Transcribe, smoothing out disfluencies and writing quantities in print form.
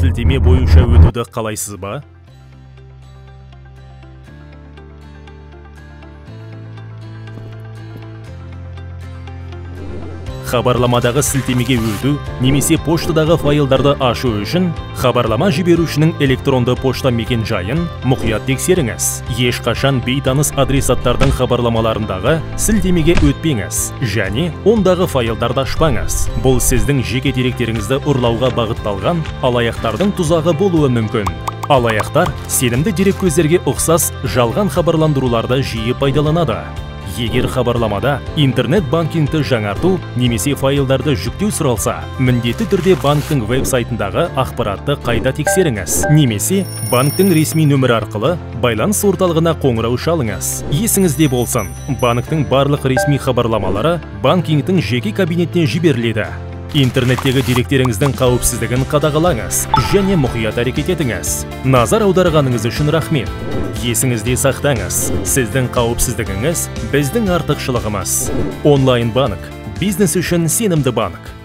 сілтеме бойынша өтуді қалайсыз ба? Хабарламадағы сілтемеге өту немесе поштадағы файлдарды ашу үшін хабарлама жіберушінің электронды пошта мекен-жайын мұқият тексеріңіз. Ешқашан бейтаныс адресаттардың хабарламаларындағы сілтемеге өтпеңіз және ондағы файлдарды ашпаңыз. Бұл сіздің жеке деректеріңізді ұрлауға бағытталған алаяқтардың тұзағы болуы мүмкін. Алаяқтар сенімді дереккөздерге ұқсас жалған хабарландыруларды жиі пайдаланады. Егер хабарламада интернет банкингті жаңарту немесе файлдарды жүктеу сұралса, міндетті түрде банктың веб-сайтындағы ақпаратты қайта тексеріңіз. Немесе банктың ресми нөмірі арқылы байланыс орталығына қоңырау шалыңыз. Есіңізде болсын, банктың барлық ресми хабарламалары банкингтің жеке кабинетіне жіберіледі. Интернеттегі деректеріңіздің қауіпсіздігін қадағалаңыз және мұқият әрекет етіңіз. Назар аударғаныңыз үшін рахмет. Есіңізде сақтаңыз. Сіздің қауіпсіздігіңіз біздің артықшылығымыз. Онлайн банк. Бизнес үшін сенімді банк.